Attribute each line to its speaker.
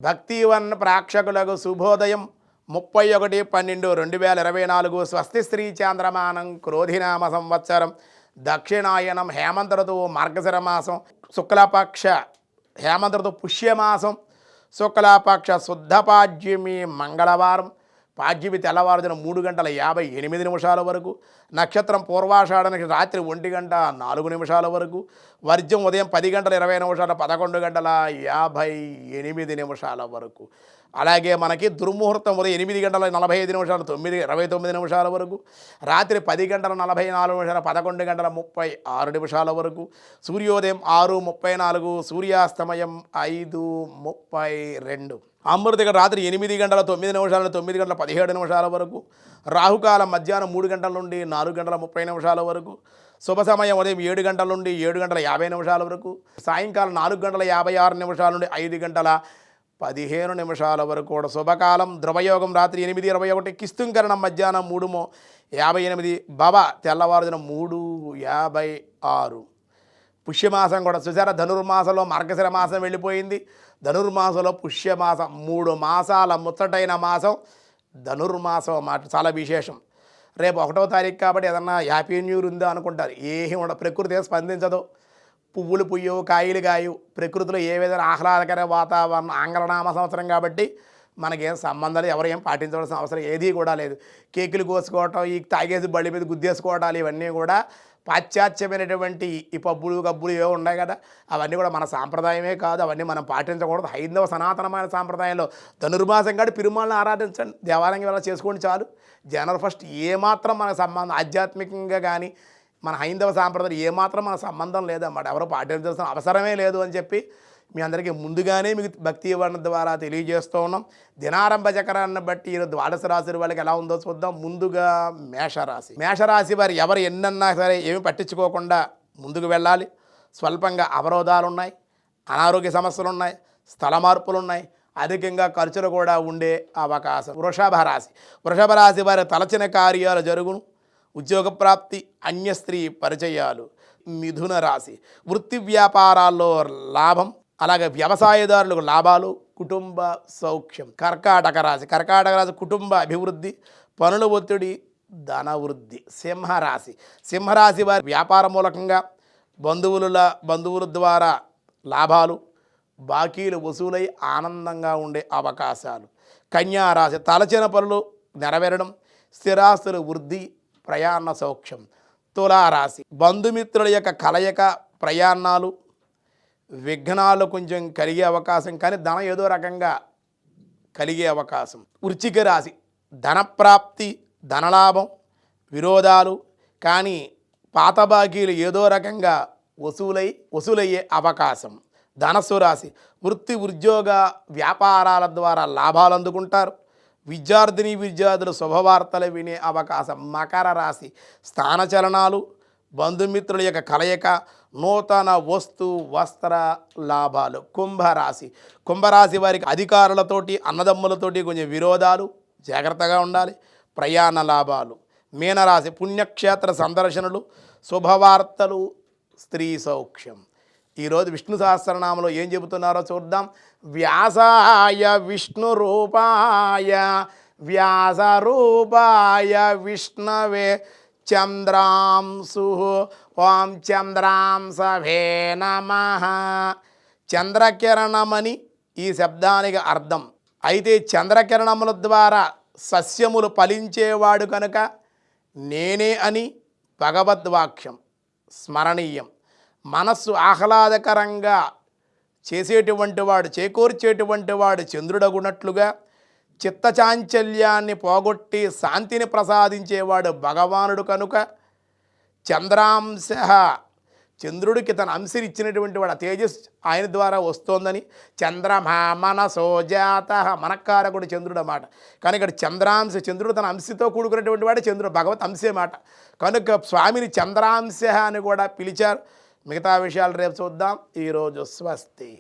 Speaker 1: భక్తివన్ ప్రేక్షకులకు శుభోదయం 31/12/2024 స్వస్తి శ్రీ చాంద్రమానం క్రోధినామ సంవత్సరం దక్షిణాయనం హేమంత ఋతువు మార్గశిర మాసం శుక్లపక్ష హేమంత ఋతువు పుష్యమాసం శుక్లపక్ష శుద్ధపాడ్యమి మంగళవారం పాడ్యమి తెల్లవారుజామున 3:58 వరకు నక్షత్రం పూర్వాషాఢ రాత్రి 1:04 వరకు వర్జ్యం ఉదయం 10:20 11:58 వరకు అలాగే మనకి దుర్ముహూర్తం ఉదయం 8:45 9:29 వరకు రాత్రి 10:44 11:36 వరకు సూర్యోదయం 6:34 సూర్యాస్తమయం 5:32 అమృత రాత్రి 8:09 9:17 వరకు రాహుకాలం మధ్యాహ్నం 3 గంటల నుండి 4:30 వరకు శుభ సమయం ఉదయం 7 గంటల నుండి 7:50 వరకు సాయంకాలం 4:56 నుండి 5:15 వరకు కూడా శుభకాలం ధ్రువయోగం రాత్రి 8:21 కిస్తుంకరణం మధ్యాహ్నం 3:58 భవ తెల్లవారుజామున 3:56 పుష్యమాసం కూడా చూసారా ధనుర్మాసంలో మార్గశిర మాసం వెళ్ళిపోయింది ధనుర్మాసంలో పుష్యమాసం 3 మాసాల ముచ్చటైన మాసం ధనుర్మాసం మాట చాలా విశేషం రేపు 1వ తారీఖు కాబట్టి ఏదన్నా హ్యాపీ న్యూ ఇయర్ ఉందా అనుకుంటారు ఏమీ ఉండ ప్రకృతి స్పందించదు పువ్వులు పుయ్యవు కాయలు కాయు ప్రకృతిలో ఏ విధంగా ఆహ్లాదకర వాతావరణం ఆంగ్లనామ సంవత్సరం కాబట్టి మనకేం సంబంధాలు ఎవరు ఏం పాటించవలసిన అవసరం ఏదీ కూడా లేదు కేకులు కోసుకోవటం ఈ తాగేసి బళ్ళి మీద గుద్దేసుకోవటాలు ఇవన్నీ కూడా పాశ్చాత్యమైనటువంటి ఈ పబ్బులు గబ్బులు ఏవో ఉన్నాయి కదా అవన్నీ కూడా మన సాంప్రదాయమే కాదు అవన్నీ మనం పాటించకూడదు హైందవ సనాతనమైన సాంప్రదాయంలో ధనుర్మాసం కాదు పిరుమాలను ఆరాధించండి దేవాలయం వల్ల చేసుకోండి చాలు జనవరి 1 ఏమాత్రం మన సంబంధం ఆధ్యాత్మికంగా కానీ మన హైందవ సాంప్రదాయం ఏమాత్రం మన సంబంధం లేదన్నమాట ఎవరు పాటించాల్సిన అవసరమే లేదు అని చెప్పి మీ అందరికీ ముందుగానే మీకు భక్తి వర్ణ ద్వారా తెలియజేస్తూ ఉన్నాం దినారంభ చక్రాన్ని బట్టి ఈరోజు ద్వాదశ రాశి వాళ్ళకి ఎలా ఉందో చూద్దాం ముందుగా మేషరాశి వారు ఎవరు ఎన్నన్నా సరే ఏమి పట్టించుకోకుండా ముందుకు వెళ్ళాలి స్వల్పంగా అవరోధాలు ఉన్నాయి అనారోగ్య సమస్యలు ఉన్నాయి స్థల మార్పులు ఉన్నాయి అధికంగా ఖర్చులు కూడా ఉండే అవకాశం వృషభ రాశి వారి తలచిన కార్యాలు జరుగును ఉద్యోగ ప్రాప్తి అన్య స్త్రీ పరిచయాలు మిథున రాశి వృత్తి వ్యాపారాల్లో లాభం అలాగే వ్యవసాయదారులకు లాభాలు కుటుంబ సౌఖ్యం కర్కాటక రాశి కుటుంబ అభివృద్ధి పనుల ఒత్తిడి ధన వృద్ధి సింహరాశి వారి వ్యాపార మూలకంగా బంధువుల ద్వారా లాభాలు బాకీలు వసూలై ఆనందంగా ఉండే అవకాశాలు కన్యారాశి తలచిన పనులు నెరవేరడం స్థిరాస్తుల వృద్ధి ప్రయాణ సౌఖ్యం తులారాశి బంధుమిత్రుల యొక్క కలయిక ప్రయాణాలు విఘ్నాలు కొంచెం కలిగే అవకాశం కానీ ధనం ఏదో రకంగా కలిగే అవకాశం వృశ్చిక రాశి ధనప్రాప్తి ధనలాభం విరోధాలు కానీ పాత బాకీలు ఏదో రకంగా వసూలయ్యే అవకాశం ధనస్సు రాశి వృత్తి ఉద్యోగ వ్యాపారాల ద్వారా లాభాలు అందుకుంటారు విద్యార్థులు శుభవార్తలు వినే అవకాశం మకర రాశి స్థానచలనాలు బంధుమిత్రుల యొక్క కలయిక నూతన వస్త్ర లాభాలు కుంభరాశి వారికి అధికారులతోటి అన్నదమ్ములతోటి కొంచెం విరోధాలు జాగ్రత్తగా ఉండాలి ప్రయాణ లాభాలు మీనరాశి పుణ్యక్షేత్ర సందర్శనలు శుభవార్తలు స్త్రీ సౌఖ్యం ఈరోజు విష్ణు సహస్రనామంలో ఏం చెబుతున్నారో చూద్దాం వ్యాసాయ విష్ణు రూపాయ విష్ణవే చంద్రాంశు ఓం చంద్రాంశవే నమః చంద్రకిరణమని ఈ శబ్దానికి అర్థం అయితే చంద్రకిరణముల ద్వారా సస్యములు ఫలించేవాడు కనుక నేనే అని భగవద్వాక్యం స్మరణీయం మనస్సు ఆహ్లాదకరంగా చేకూర్చేటువంటి వాడు చంద్రుడగునట్లుగా చిత్తచాంచల్యాన్ని పోగొట్టి శాంతిని ప్రసాదించేవాడు భగవానుడు కనుక చంద్రాంశ చంద్రుడికి తన అంశని ఇచ్చినటువంటి వాడు తేజస్ ఆయన ద్వారా వస్తోందని చంద్రమా మనసోజాత మనకారకుడు చంద్రుడు అన్నమాట కానీ ఇక్కడ చంద్రుడు తన అంశతో కూడుకున్నటువంటి వాడు చంద్రుడు భగవత్ అంశే మాట కనుక స్వామిని చంద్రాంశ అని కూడా పిలిచారు మిగతా విషయాలు రేపు చూద్దాం ఈరోజు స్వస్తి.